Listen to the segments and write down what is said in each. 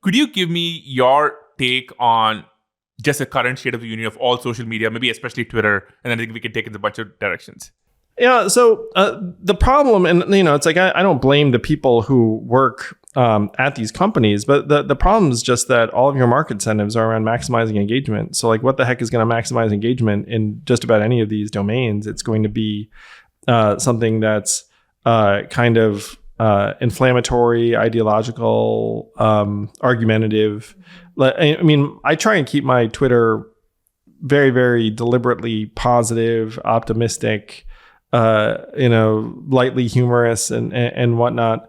could you give me your take on just a current state of the union of all social media, maybe especially Twitter, and then I think we can take it in a bunch of directions. Yeah. So the problem, and it's like I don't blame the people who work at these companies, but the problem is just that all of your market incentives are around maximizing engagement. So like, what the heck is going to maximize engagement in just about any of these domains? It's going to be something that's kind of inflammatory, ideological, argumentative. I mean, I try and keep my Twitter very, very deliberately positive, optimistic, lightly humorous and whatnot.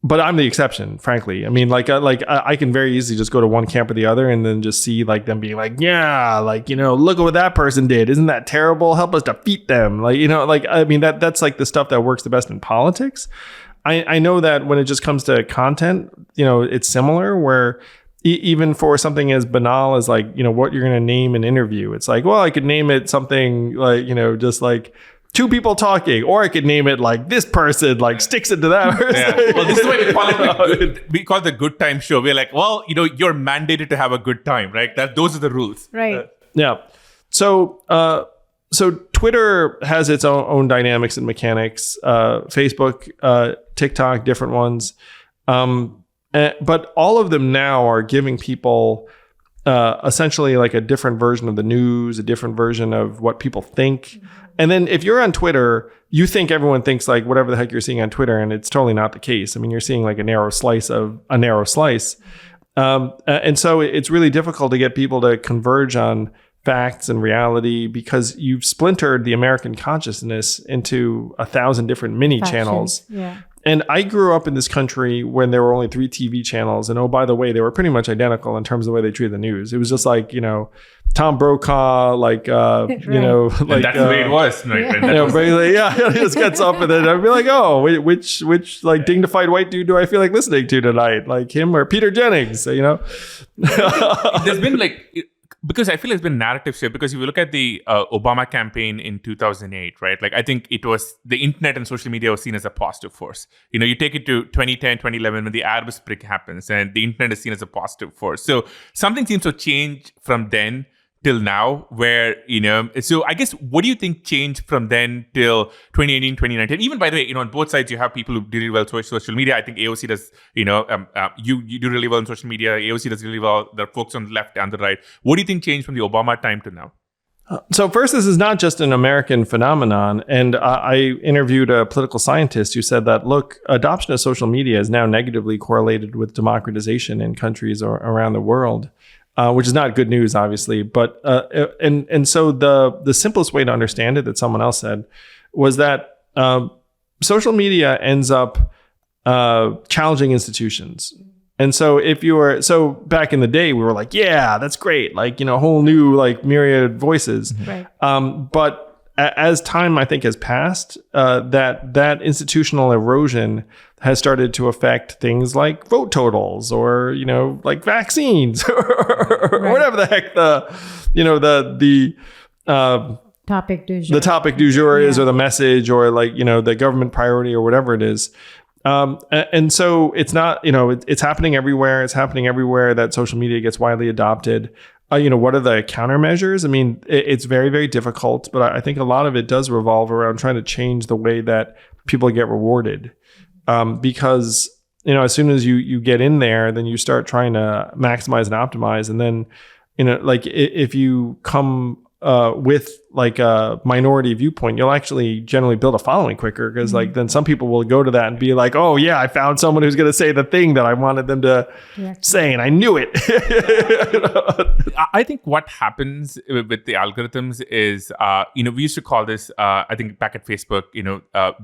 But I'm the exception, frankly. I mean, I can very easily just go to one camp or the other and then just see like them being like, yeah, like, look at what that person did. Isn't that terrible? Help us defeat them. I mean, that's like the stuff that works the best in politics. I know that when it just comes to content, it's similar where even for something as banal as like, what you're going to name an interview, it's like, well, I could name it something like, just like two people talking, or I could name it like this person like sticks it to that person. Yeah. Well, this is why we call it the good time show. We're like, well, you're mandated to have a good time, right? Those are the rules. Right. Yeah. So Twitter has its own dynamics and mechanics. Facebook, TikTok, different ones. But all of them now are giving people essentially like a different version of the news, a different version of what people think. And then if you're on Twitter, you think everyone thinks like whatever the heck you're seeing on Twitter, and it's totally not the case. I mean, you're seeing like a narrow slice of a narrow slice. And so it's really difficult to get people to converge on facts and reality because you've splintered the American consciousness into 1,000 different mini channels. Yeah. And I grew up in this country when there were only 3 TV channels. And oh, by the way, they were pretty much identical in terms of the way they treated the news. It was just like, Tom Brokaw, like, right. like that's the way it was. Right? Yeah. He just gets up and then I'd be like, oh, which like dignified white dude do I feel like listening to tonight? Like him or Peter Jennings, There's been like... Because I feel it's been narrative shift. Because if you look at the Obama campaign in 2008, right? Like I think it was the internet and social media was seen as a positive force. You take it to 2010, 2011 when the Arab Spring happens, and the internet is seen as a positive force. So something seems to change from then till now, where so I guess what do you think changed from then till 2018, 2019? Even by the way, on both sides you have people who do really well with social media. I think AOC does, you do really well on social media. AOC does really well. There are folks on the left and the right. What do you think changed from the Obama time to now? So first, this is not just an American phenomenon. And I interviewed a political scientist who said that, look, adoption of social media is now negatively correlated with democratization in countries around the world. Which is not good news, obviously. But and so the simplest way to understand it that someone else said was that social media ends up challenging institutions. And so so back in the day, we were like, yeah, that's great. Like, whole new like myriad voices. Right. But as time, I think, has passed, that institutional erosion has started to affect things like vote totals or, like vaccines or whatever the heck the topic du jour. The topic du jour is, or the message, or like, the government priority or whatever it is. And so it's not, it's happening everywhere. It's happening everywhere that social media gets widely adopted. What are the countermeasures? I mean, it's very, very difficult, but I think a lot of it does revolve around trying to change the way that people get rewarded. Because, as soon as you get in there, then you start trying to maximize and optimize. And then, like if you come with like a minority viewpoint, you'll actually generally build a following quicker because like then some people will go to that and be like, oh yeah, I found someone who's going to say the thing that I wanted them to say and I knew it. I think what happens with the algorithms is, we used to call this, I think back at Facebook,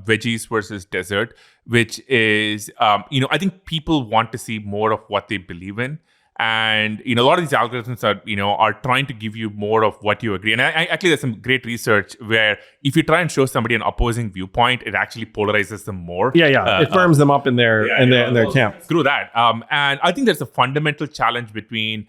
veggies versus dessert, which is, I think people want to see more of what they believe in. And, a lot of these algorithms are trying to give you more of what you agree. And I actually, there's some great research where if you try and show somebody an opposing viewpoint, it actually polarizes them more. Yeah. It firms them up in their camp. Through that. And I think there's a fundamental challenge between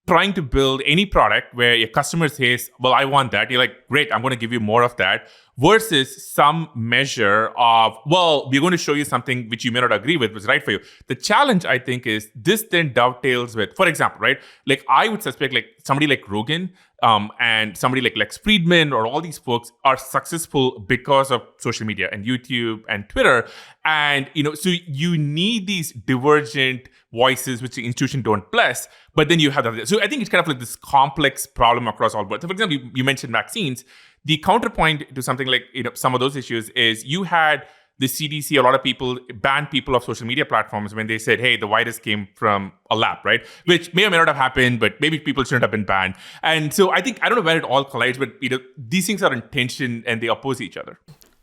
trying to build any product where your customer says, well, I want that. You're like, great, I'm going to give you more of that. versus some measure of, well, we're going to show you something which you may not agree with was right for you. The challenge, I think, is this then dovetails with, for example, right? Like I would suspect like somebody like Rogan and somebody like Lex Friedman or all these folks are successful because of social media and YouTube and Twitter. And, so you need these divergent voices which the institution don't bless, but then you have that. So I think it's kind of like this complex problem across all boards. So for example, you mentioned vaccines. The counterpoint to something like some of those issues is you had the CDC, a lot of people banned people of social media platforms when they said, hey, the virus came from a lab, right? Which may or may not have happened, but maybe people shouldn't have been banned. And so I don't know where it all collides, but these things are in tension and they oppose each other.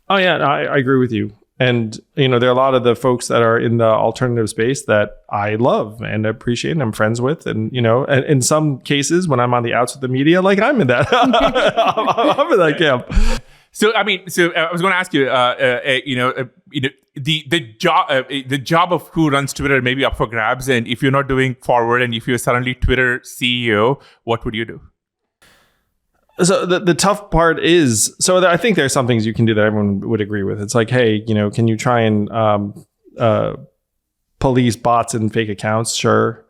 Oh yeah, I agree with you. And, there are a lot of the folks that are in the alternative space that I love and appreciate and I'm friends with. And, and in some cases, when I'm on the outs of the media, like I'm in that, I'm in that camp. So, I was going to ask you, the job of who runs Twitter may be up for grabs. And if you're not doing forward and if you're suddenly Twitter CEO, what would you do? So the tough part is, I think there's some things you can do that everyone would agree with. It's like, hey, can you try and police bots and fake accounts? Sure.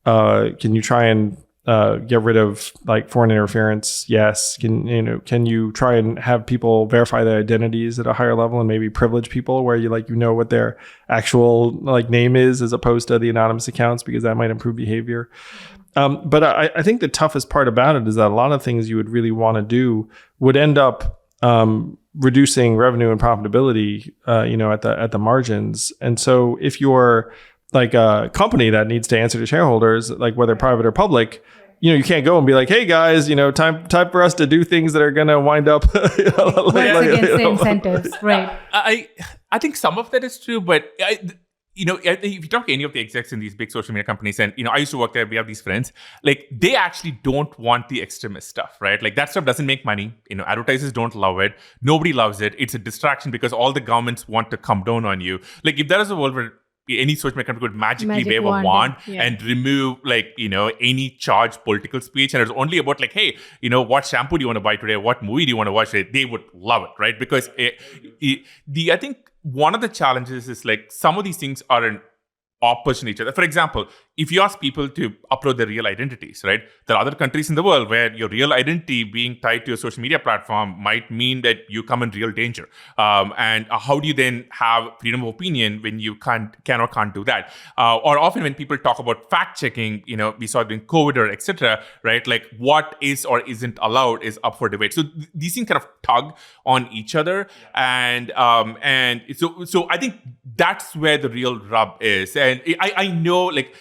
Can you try and get rid of like foreign interference? Yes. Can you try and have people verify their identities at a higher level and maybe privilege people where you what their actual like name is as opposed to the anonymous accounts, because that might improve behavior. But I think the toughest part about it is that a lot of things you would really want to do would end up reducing revenue and profitability, at the margins. And so if you're like a company that needs to answer to shareholders, like whether private or public, you can't go and be like, hey guys, time for us to do things that are going to wind up against the incentives, right? I think some of that is true, but if you talk to any of the execs in these big social media companies, and I used to work there, we have these friends, like they actually don't want the extremist stuff, right? Like that stuff doesn't make money. Advertisers don't love it. Nobody loves it. It's a distraction because all the governments want to come down on you. Like if there is a world where any social media company could magically wave a wand and remove any charged political speech, and it's only about like, hey, what shampoo do you want to buy today? What movie do you want to watch today? They would love it, right? Because I think one of the challenges is like some of these things are in opposition to each other. For example, if you ask people to upload their real identities, right? There are other countries in the world where your real identity being tied to a social media platform might mean that you come in real danger. And how do you then have freedom of opinion when you can't do that? Or often when people talk about fact checking, we saw it in COVID or etc., right? Like what is or isn't allowed is up for debate. So these things kind of tug on each other, and so I think that's where the real rub is. And I know like.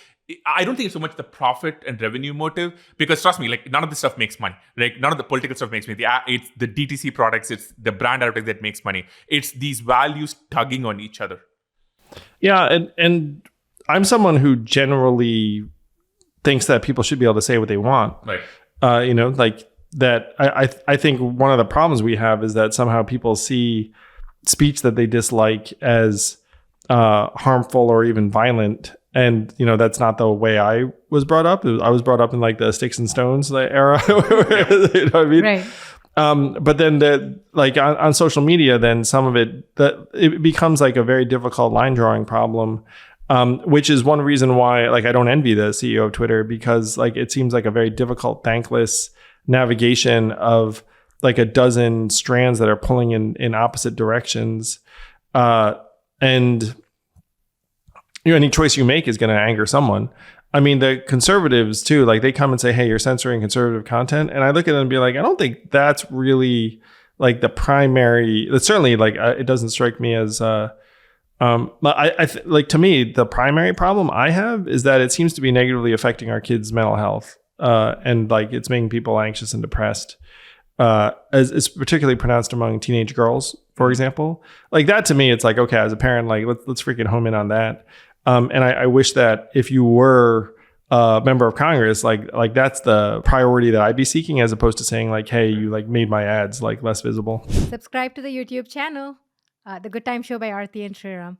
I don't think it's so much the profit and revenue motive, because trust me, like none of this stuff makes money. Like none of the political stuff makes money. It's the DTC products, it's the brand advertising that makes money. It's these values tugging on each other. Yeah, and I'm someone who generally thinks that people should be able to say what they want. Right. Like that. I think one of the problems we have is that somehow people see speech that they dislike as harmful or even violent. And, that's not the way I was brought up. I was brought up in like the sticks and stones era. You know what I mean? Right. But then on social media, then some of it becomes like a very difficult line drawing problem, which is one reason why like I don't envy the CEO of Twitter, because like it seems like a very difficult, thankless navigation of like a dozen strands that are pulling in opposite directions. And any choice you make is going to anger someone. I mean, the conservatives too, like they come and say, hey, you're censoring conservative content. And I look at them and be like, I don't think that's really like the primary, it's certainly like, it doesn't strike me as, like to me, the primary problem I have is that it seems to be negatively affecting our kids' mental health. And like it's making people anxious and depressed. As it's particularly pronounced among teenage girls, for example. Like that to me, it's like, okay, as a parent, like let's freaking home in on that. And I wish that if you were a member of Congress, like that's the priority that I'd be seeking, as opposed to saying like, hey, you like made my ads like less visible. Subscribe to the YouTube channel, The Good Time Show by Aarthi and Sriram.